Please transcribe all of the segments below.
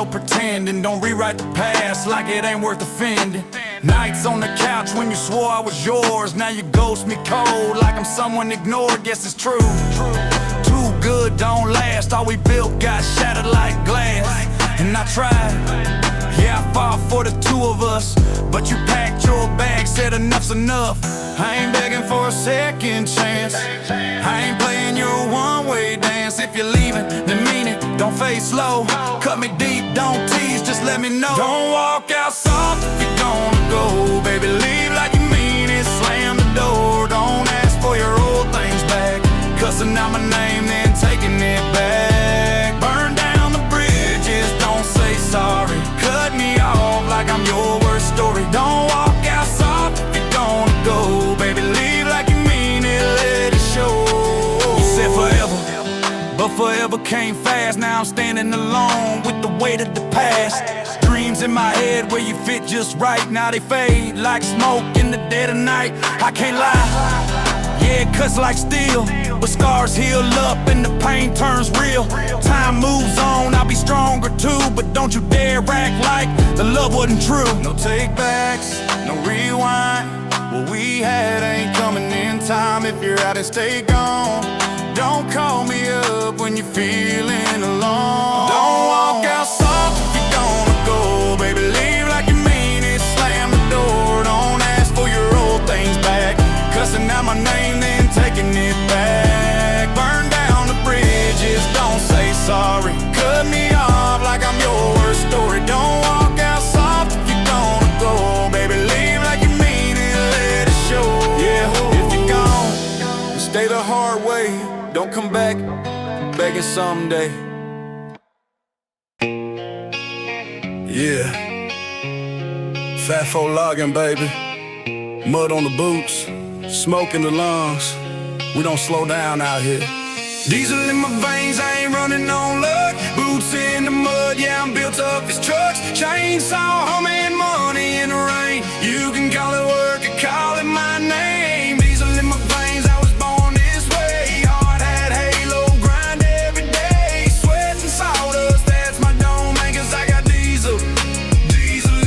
no pretending. Don't rewrite the past like it ain't worth offending. Nights on the couch when you swore I was yours. Now you ghost me cold like I'm someone ignored. Guess it's true. Too good don't last. All we built got shattered like glass. And I tried, yeah, I fought for the two of us, but you packed your bag, said enough's enough. I ain't begging for a second chance. I ain't playing your one-way dance. If you're leaving, then mean it. Don't fade slow. Cut me deep, don't tease, just let me know. Don't walk out soft if you're gonna go. Baby, leave like you mean it. Slam the door. Don't ask for your old things back. Cussing out my name, then taking it back. Burn down the bridges, don't say sorry. Cut me off like I'm your worst story. Don't walk out soft if you're gonna go. Baby, leave like you mean it, let it show. You said forever, but forever came fast. Now I'm standing alone with the weight of the past. Dreams in my head where you fit just right. Now they fade like smoke in the dead of night. I can't lie, yeah, it cuts like steel, but scars heal up and the pain turns real. Time moves on, I'll be stronger too, but don't you dare act like the love wasn't true. No take backs, no rewind. What we had ain't coming in time. If you're out and stay gone, don't call me up when you're feeling alone. Don't walk out soft if you're gonna go. Baby, leave like you mean it. Slam the door. Don't ask for your old things back. Cussing out my name, then taking it back. Burn down the bridges, don't say sorry. Cut me off like I'm your worst story. Don't walk out soft if you're gonna go. Baby, leave like you mean it, let it show. Yeah, if you're gone, stay the hard way. Don't come back, begging someday. Yeah, Fat folk logging, baby. Mud on the boots, smoke in the lungs. We don't slow down out here. Diesel in my veins, I ain't running on luck. Boots in the mud, yeah, I'm built up as trucks. Chainsaw humming, money in the rain. You can call it work or call it my name. Diesel in my veins, I was born this way. Hard hat, halo, grind every day. Sweat and sawdust, that's my domain. Cause I got diesel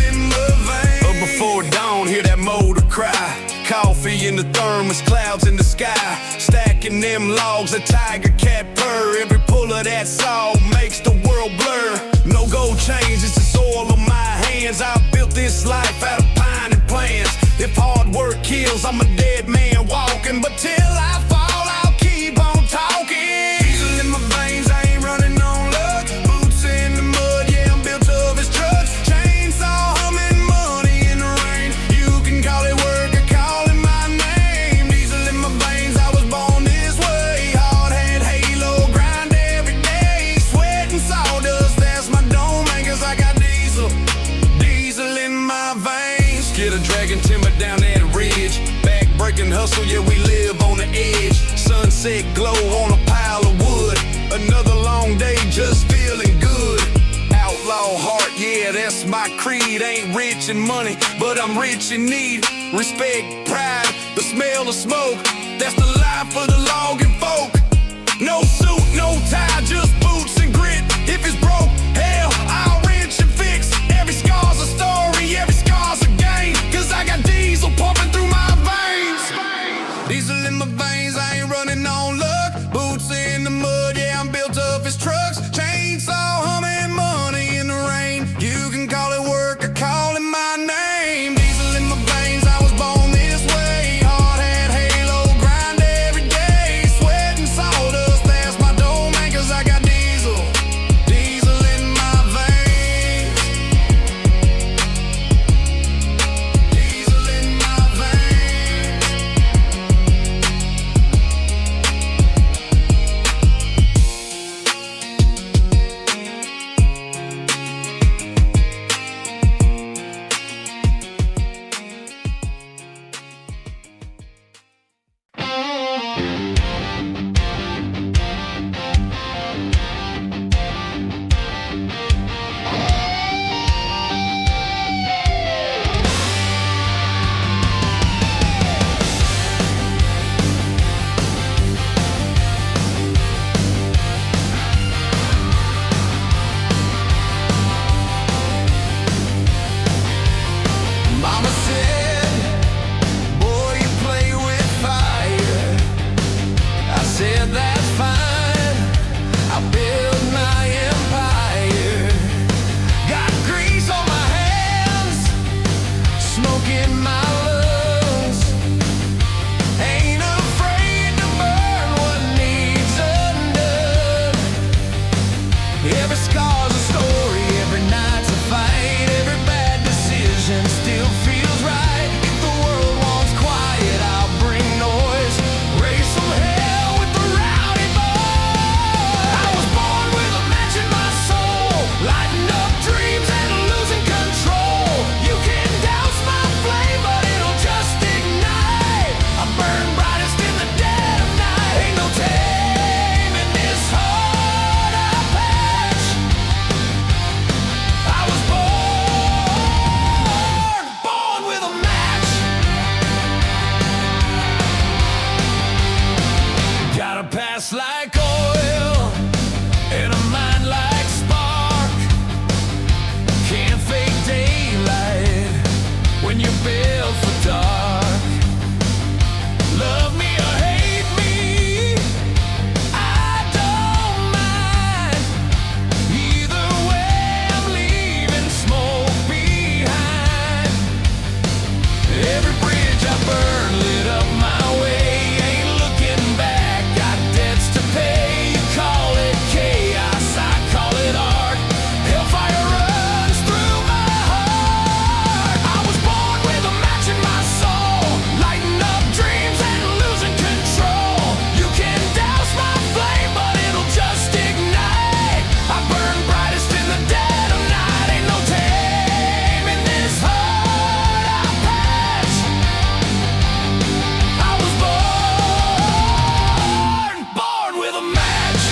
in my veins. Up before dawn, hear that motor cry. Coffee in the thermos, clouds in the sky. Stacking them logs, a tiger cat purr. Every pull of that saw makes the world blur. No gold chains, it's just oil on my hands. I built this life out of pine and plans. If hard work kills, I'm a dead man walking. But till I fall, I'll keep on talking. Diesel in my veins, I ain't running on luck. Boots in the mud, yeah, I'm built of his trucks. Chainsaw humming, money in the rain. You can call it work or call it my name. Diesel in my veins, I was born this way. Hard hat, halo, grind every day. Sweat and sawdust, that's my domain. Cause I got diesel in my veins. Get a dragon timber down that ridge. Back-breaking hustle, yeah, we live on the edge. Sunset glow on a pile of wood. Another long day, just feeling good. Outlaw heart, yeah, that's my creed. Ain't rich in money, but I'm rich in need. Respect, pride, the smell of smoke. That's the life of the logging folk. No suit, no tie, just boots and grit. If it's broke, hell, I'll wrench and fix. Every scar's a story, every scar's a game. Cause I got diesel pumping through my veins. Diesel in my veins, I ain't running on luck. Boots in the mud, yeah, I'm built up as trucks. Chainsaw humming, money in the rain. You can call it work or call it my name. Diesel in my veins, I was born this way. Hard hat, halo, grind gas like oil, and a mind like spark. Can't fake daylight when you're built for dark. Love me or hate me, I don't mind. Either way, I'm leaving smoke behind. Every bridge I burn lit up my way. Ain't looking back, got debts to pay. You call it chaos, I call it art. Hellfire runs through my heart. I was born with a match in my soul, lighting up dreams and losing control. You can douse my flame, but it'll just ignite. I burn brightest in the dead of night. Ain't no taming this heart I patch. I was born with a match.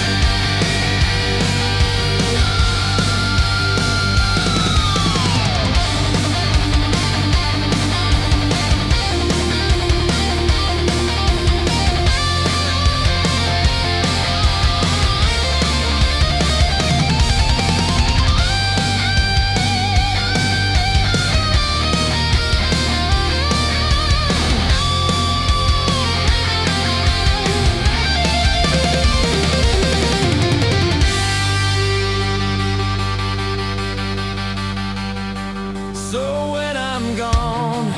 So when I'm gone,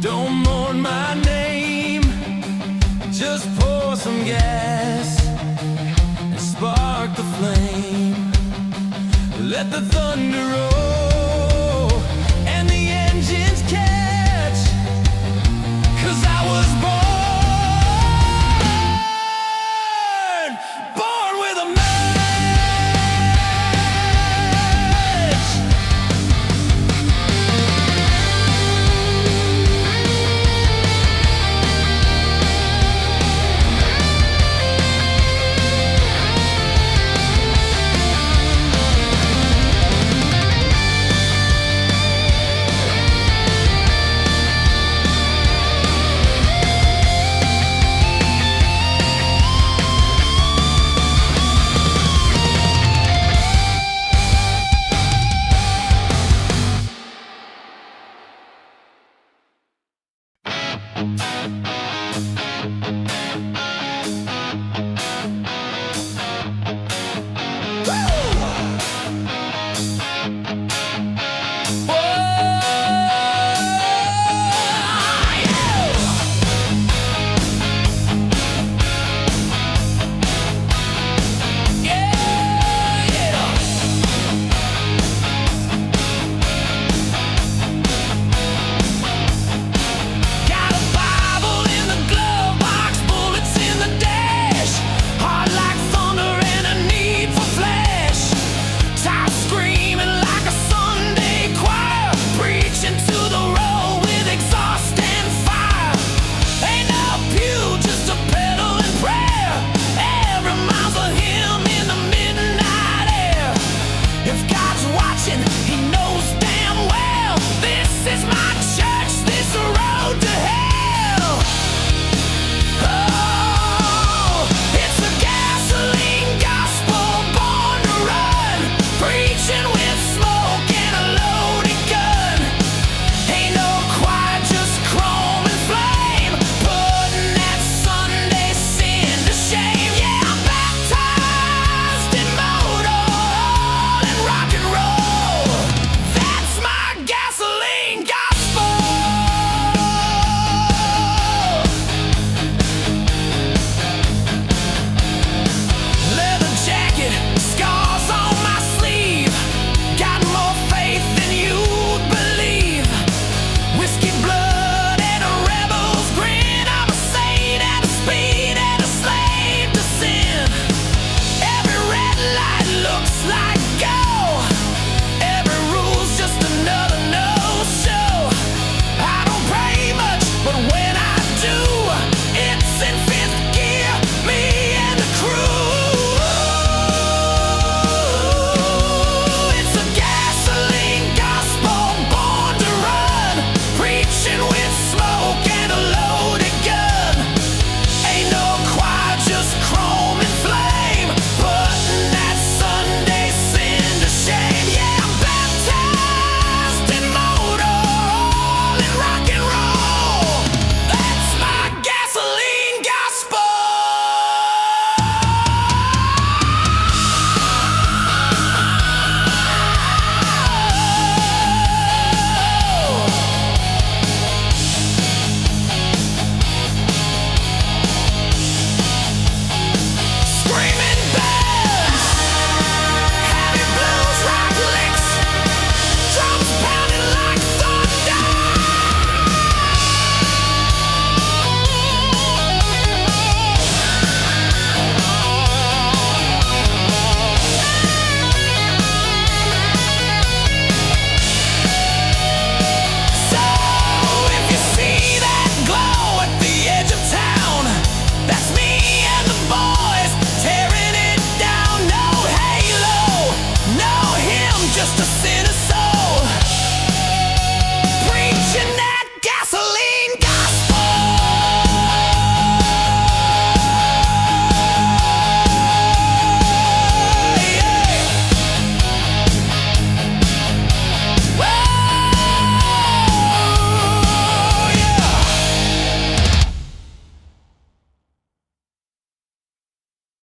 don't mourn my name. Just pour some gas and spark the flame. Let the thunder roll and the engines catch. 'Cause I was born with a match.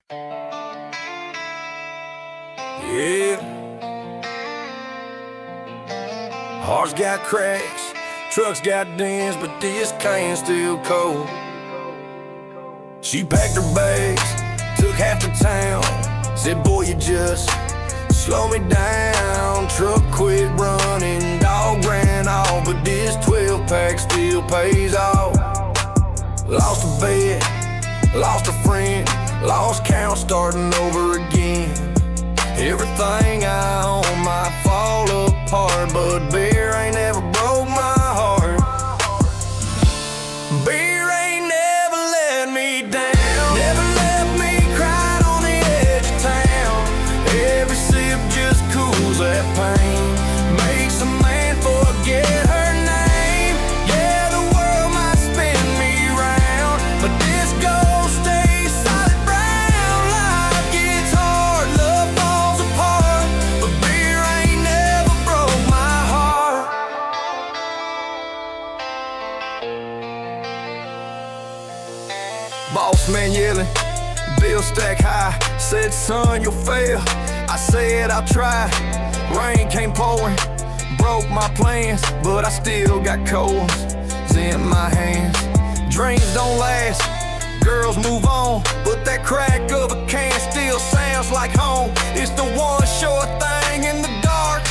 Yeah. Hearts got cracks, trucks got dents, but this can's still cold. She packed her bags, took half the town. Said, boy, you just slow me down. Truck quit running, dog ran off, but this 12-pack still pays off. Lost a bet, lost a friend, lost count, starting over again. Everything I own might fall apart, but beer ain't never broke my heart. Beer ain't never let me down, never left me crying on the edge of town. Every sip just cools that pain, makes a man forget her name. Yeah, the world might spin me round, but this gold stays solid brown. Life gets hard, love falls apart, but beer ain't never broke my heart. Boss man yelling, bill stack high, said son you'll fail. I said I'll try. Rain came pouring, broke my plans, but I still got coals in my hands. Dreams don't last, girls move on, but that crack of a can still sounds like home. It's the one sure thing in the dark.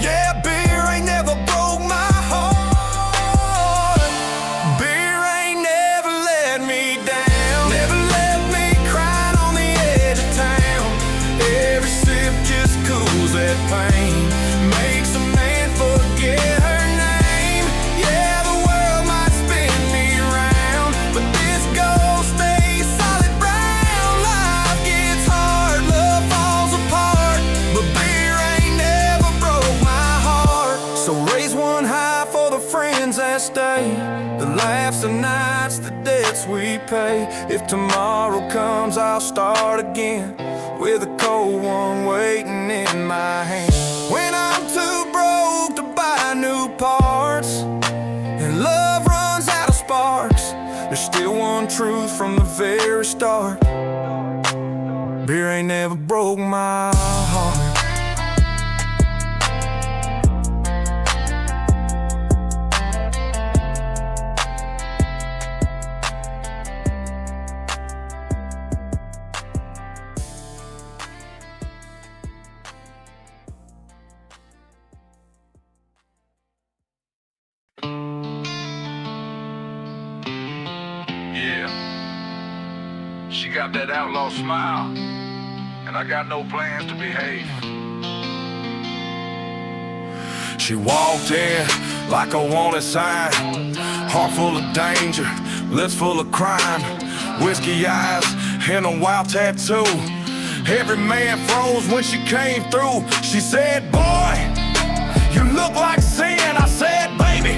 Yeah, beer ain't never broke my heart. Beer ain't never let me down, never left me crying on the edge of town. Every sip just cools that pain, makes a man forget her name. Yeah, the world might spin me around, but this gold stays solid brown. Life gets hard, love falls apart, but beer ain't never broke my heart. So raise one high for the friends that stay, the laughs, the nights, the debts we pay. If tomorrow comes, I'll start again with a cold one waiting in my hand. When I'm too broke to buy new parts and love runs out of sparks, there's still one truth from the very start: beer ain't never broke my heart. Yeah, she got that outlaw smile, and I got no plans to behave. She walked in like a wanted sign, heart full of danger, lips full of crime, whiskey eyes and a wild tattoo. Every man froze when she came through. She said, boy, you look like sin. I said, baby,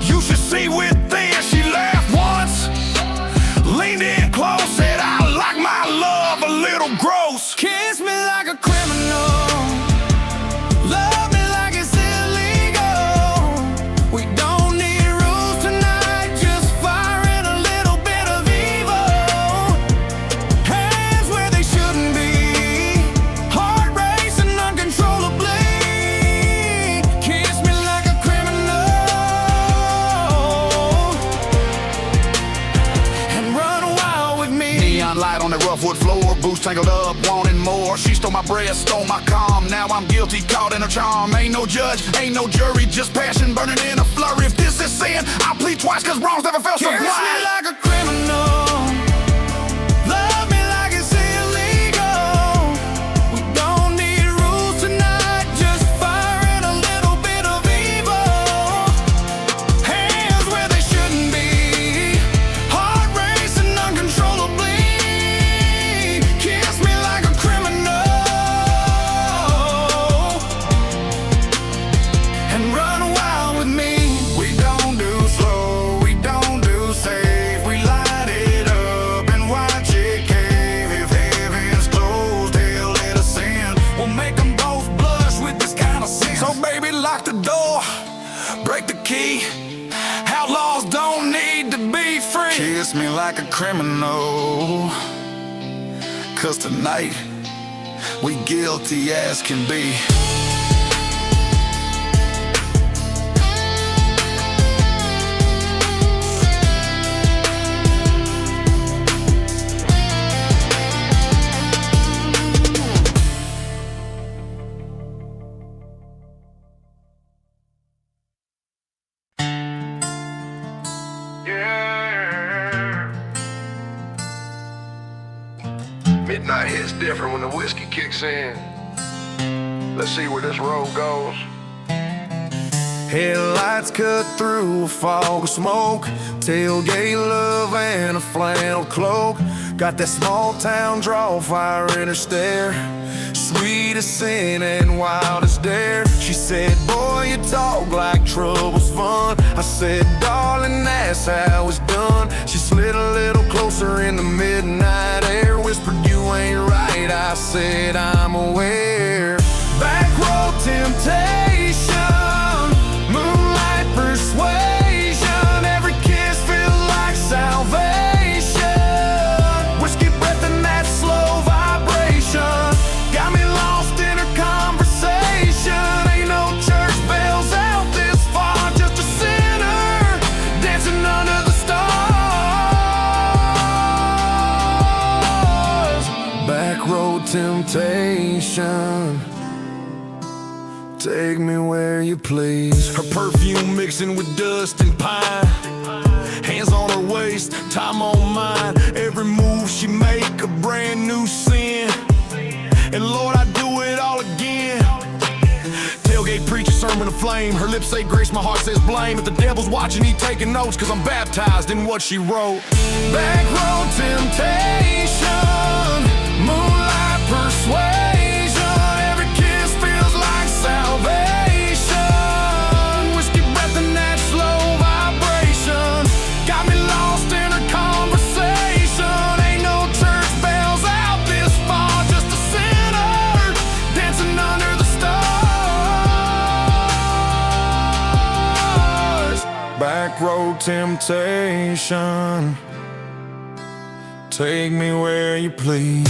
you should see within. She laughed once, leaned in close, said, I like my love a little gross. Kiss me like a criminal, love me like it's illegal. We don't need rules tonight, just firing a little bit of evil. Hands where they shouldn't be, heart racing uncontrollably. Kiss me like a criminal and run wild with me. Neon light on the rough wood floor, boots tangled up, wanting more. She stole my breath, stole my calm. Now I'm guilty, caught in her charm. Ain't no judge, ain't no jury, just passion burning in a flurry. If this is sin, I'll plead twice, cause wrongs never felt so Kiss me right. like a criminal, love me like it's illegal. We don't need rules tonight, just firing a little bit of evil. Hands where they shouldn't be, heart racing uncontrollably. Kiss me like a criminal and run wild with me. We don't do slow, we don't do safe. We light it up and watch it cave. If heaven's closed, hell let us in. We'll make them both blush with this kind of sin. So baby, lock the door, break the key. Outlaws don't need to be free. Kiss me like a criminal 'cause tonight we guilty as can be. Midnight hits different when the whiskey kicks in. Let's see where this road goes. Headlights cut through a fog of smoke, tailgate love and a flannel cloak. Got that small town draw, fire in her stare, sweet as sin and wild as dare. She said, boy, you talk like trouble's fun. I said, darling, that's how it's done. She slid a little closer in the midnight air, whispered, you ain't right. I said, I'm aware. Back road temptation, moonlight persuasion, every kiss feels like salvation. Whiskey breath and that slow vibration got me lost in her conversation. Ain't no church bells out this far, just a sinner dancing under the stars. Back road temptation, take me where you please. Her perfume mixing with dust and pine, hands on her waist, time on mine. Every move she make a brand new sin, and Lord, I do it all again. Tailgate preacher, sermon of flame. Her lips say grace, my heart says blame. If the devil's watching, he taking notes, 'cause I'm baptized in what she wrote. Back road temptation, moonlight persuasion, every kiss feels like salvation. Whiskey breath and that slow vibration got me lost in her conversation. Ain't no church bells out this far, just a sinner dancing under the stars. Back road temptation, take me where you please.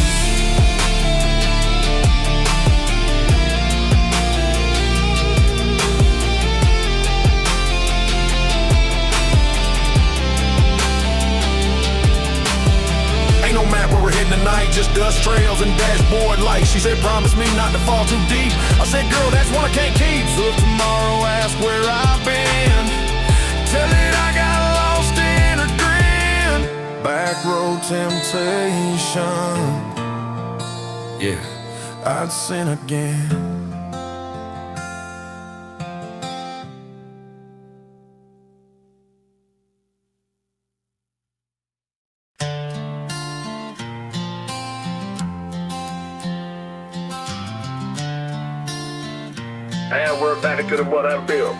Ain't no map where we're heading tonight, just dust trails and dashboard lights. She said, promise me not to fall too deep. I said, girl, that's one I can't keep. So if tomorrow ask where I've been, tell it I got lost in her grin. Back road temptation, yeah, I'd sin again. And we're back to what I built.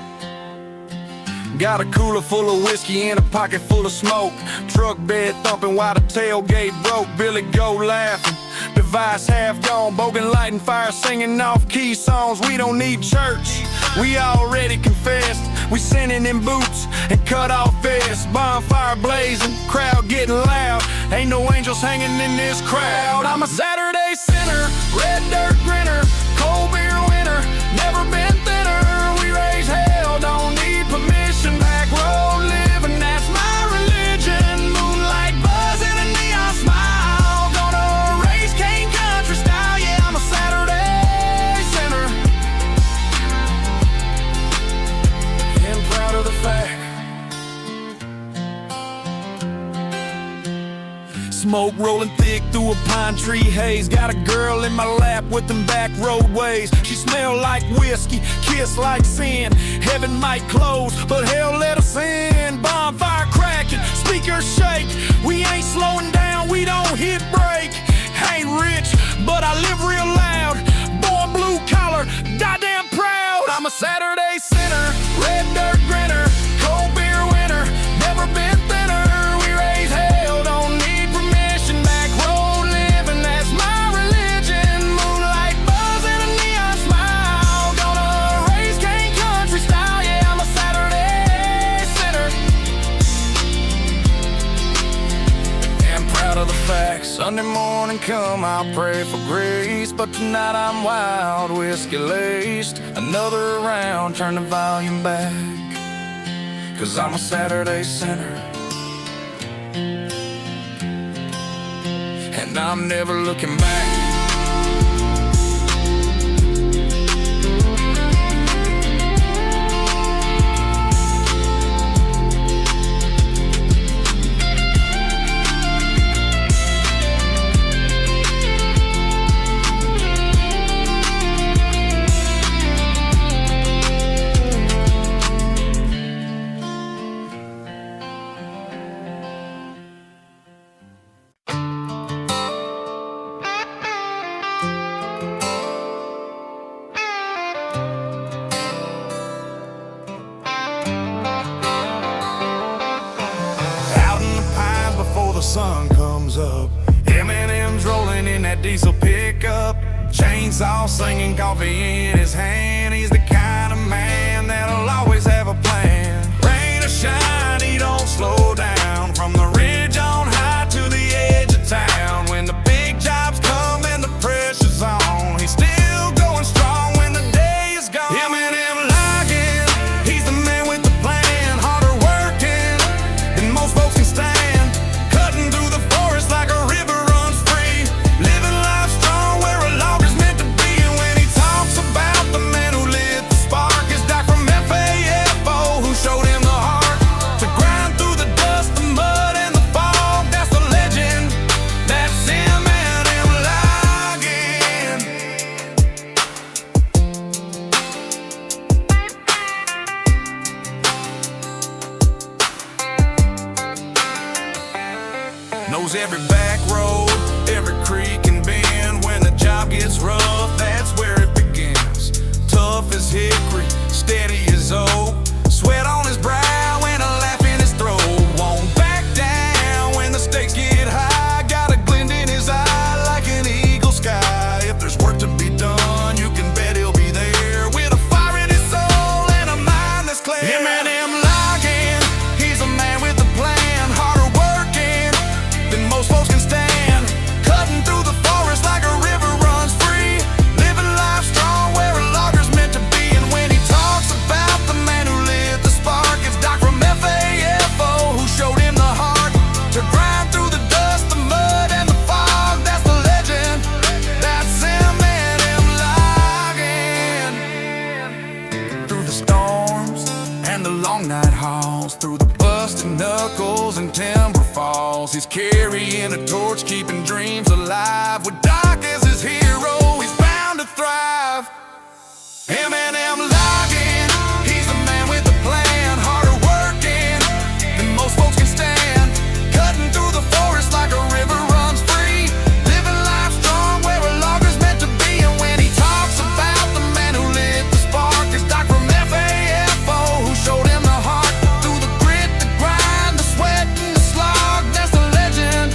Got a cooler full of whiskey and a pocket full of smoke. Truck bed thumping while the tailgate broke. Billy go laughing, device half gone. Bogan lighting fire, singing off key songs. We don't need church, we already confessed. We sinning in boots and cut off vests. Bonfire blazing, crowd getting loud. Ain't no angels hanging in this crowd. I'm a Saturday sinner, red dirt grinner, cold beer winner, never been thinner. We raise hell, don't need permission. Back road living, that's my religion. Moonlight buzz and a neon smile, gonna race cane country style. Yeah, I'm a Saturday sinner, and proud of the fact. Smoke rolling thick through a pine tree haze. Got a girl in my lap with them back roadways. She smell like whiskey, kiss like sin. Heaven might close, but hell let us in. Bonfire cracking, speakers shake. We ain't slowing down, we don't hit break. Ain't rich, but I live real loud. Born blue collar, goddamn proud. I'm a Saturday sinner, red dirt grinner, cold beer winner, never been thinner. We raise hell, don't need permission. Back road living, that's my religion. Moonlight buzz and a neon smile, gonna raise cane country style. Yeah, I'm a Saturday sinner, and proud of the facts. Sunday morning come, I'll pray for grace, but tonight I'm wild, whiskey laced. Another round, turn the volume back, 'cause I'm a Saturday sinner, and I'm never looking back. The sun comes up, M&M's rolling in that diesel pickup, chainsaw singing, coffee in his hand. He's the kind of man that'll always have a plan. Rain or shine, he don't slow down. From the ridge on high to the edge of town, when the big jobs come and the pressure's on, he's still going strong when the day is gone. M&M Logging, he's the man with the plan, harder working than most folks can stand. Knows every back road, every creek and bend. When the job gets rough, that's where it begins. Tough as hickory, steady as oak, sweat on his brow and a laugh in his throat. Won't back down when the stakes get high, got a glint in his eye like an eagle sky. If there's work to be done, you can bet he'll be there, with a fire in his soul and a mind that's clear. M&M Logging, he's a man with a plan, harder working than most folks can stand. Cutting through the forest like a river runs free, living life strong where a logger's meant to be. And when he talks about the man who lit the spark, it's Doc from FAFO who showed him the heart to grind through the dust, the mud and the fog. That's the legend, that's M&M Logging. Through the storms and the long night hauls, through the busted knuckles and timber falls, he's carrying a torch, keeping dreams alive. With Doc as his hero, he's bound to thrive. M&M Logging, he's the man with the plan, harder working than most folks can stand. Cutting through the forest like a river runs free, living life strong where a logger's meant to be. And when he talks about the man who lit the spark, it's Doc from FAFO who showed him the heart. Through the grit, the grind, the sweat and the slog, that's the legend,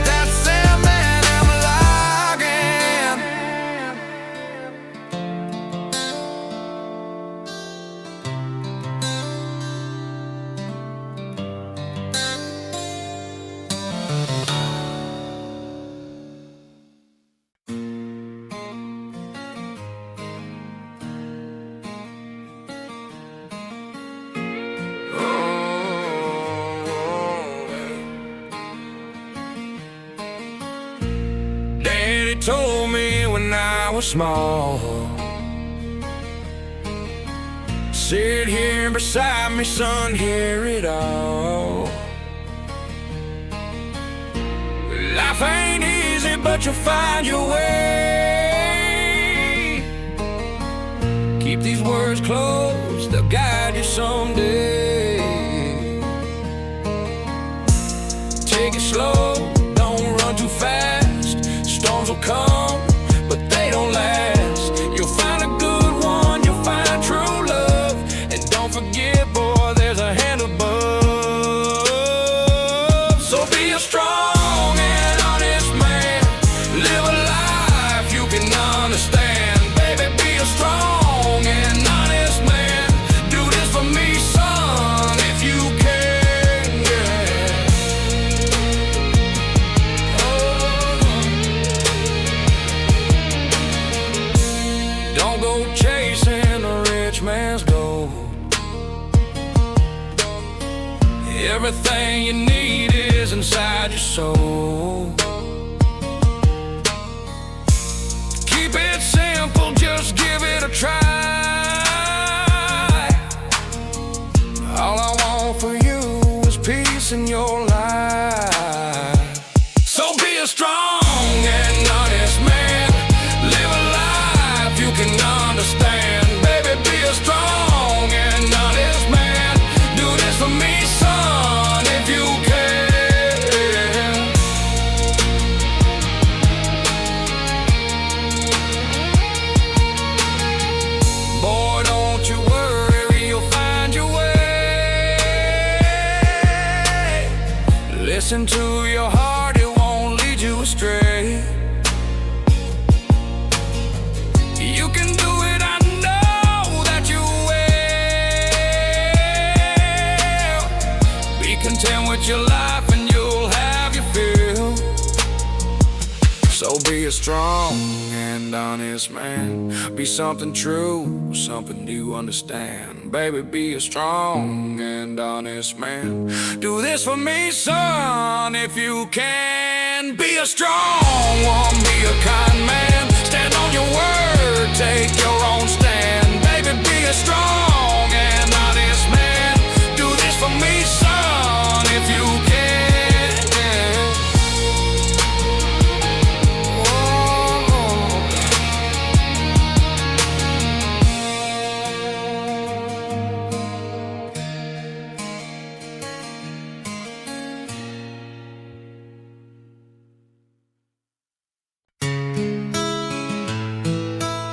that's M&M Logging. Daddy told me when I was small, sit here beside me, son, hear it all. Life ain't easy, but you'll find your way. Keep these words close, they'll guide you someday. Take it slow, don't run too fast. Storms will come, but they don't last. You'll find a good one, you'll find true love. And don't forget, boy, there's a hand above. So be a strong and honest man, live a life you can understand. Baby, be a strong and honest man, do this for me, son, if you can, yeah. everything you need is inside your soul. Keep it simple, just give it a try. All I want for you is peace in your life. So be a strong and honest man. Live a life you can understand. Baby, be a strong and honest man. Do this for me, son, if you can. Boy, don't you worry, you'll find your way. Listen to your heart, it won't lead you astray. You can do it, I know that you will. Be content with your life and you'll have your fill. So be a strong and honest man. Be something true, something you understand. Baby, be a strong and honest man. Do this for me, son, if you can. Be a strong one, be a kind man. Stand on your word, take your own stand. Baby, be a strong and honest man. Do this for me, son, if you can.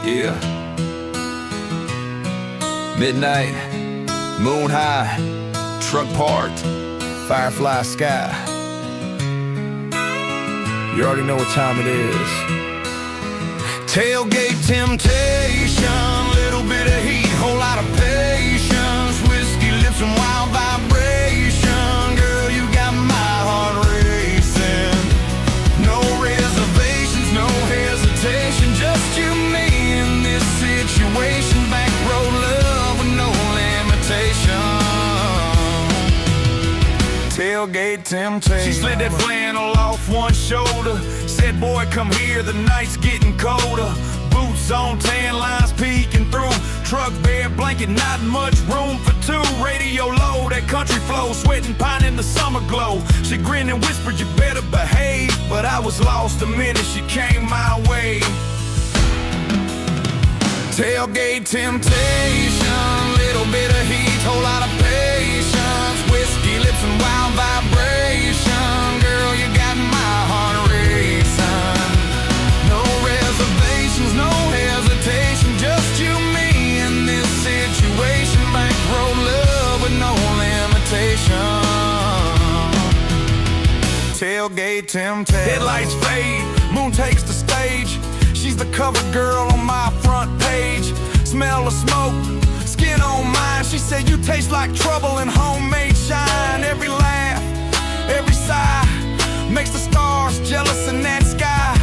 Yeah. Midnight, moon high, truck parked, firefly sky. You already know what time it is. Tailgate temptation, little bit of heat, whole lot of patience. Whiskey lips and wild vibration. Girl, you got my heart racing. No reservations, no hesitation, just you, me in this situation. Back road love with no limitation. Tailgate temptation. She slid that flannel off one shoulder. Said, boy, come here, the night's getting colder. Boots on, tan lines peeking through. Truck bare blanket, not much room for two. Radio low, that country flow, sweating pine in the summer glow. She grinned and whispered, you better behave. But I was lost the minute she came my way. Tailgate temptation, little bit of heat, whole lot of patience. Whiskey lips and wild vibration. Girl, you got my heart racing. No reservations, no hesitation, just you, me in this situation. Back road love with no limitation. Tailgate temptation. Headlights fade, moon takes the stage. She's the cover girl on my front page. Smell of smoke, skin on mine. She said you taste like trouble and homemade shine. Every laugh, every sigh makes the stars jealous in that sky.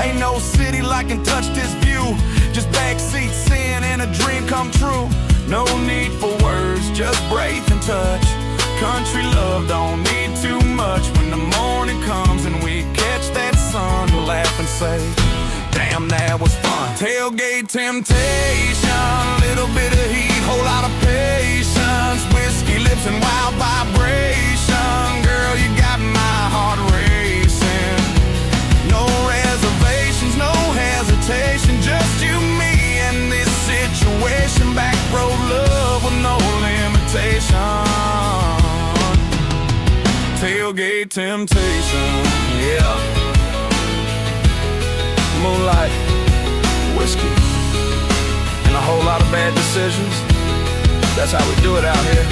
Ain't no city like can touch this view. Just backseat sin and a dream come true. No need for words, just breathe and touch. Country love don't need too much. When the morning comes and we catch that sun, we'll laugh and say, damn, that was fun. Tailgate temptation, little bit of heat, whole lot of patience. Whiskey lips and wild vibration. Girl, you got my heart racing. No reservations, no hesitation, just you, me in this situation. Back road love with no limitation. Tailgate temptation, yeah. Moonlight, whiskey, and a whole lot of bad decisions. That's how we do it out here.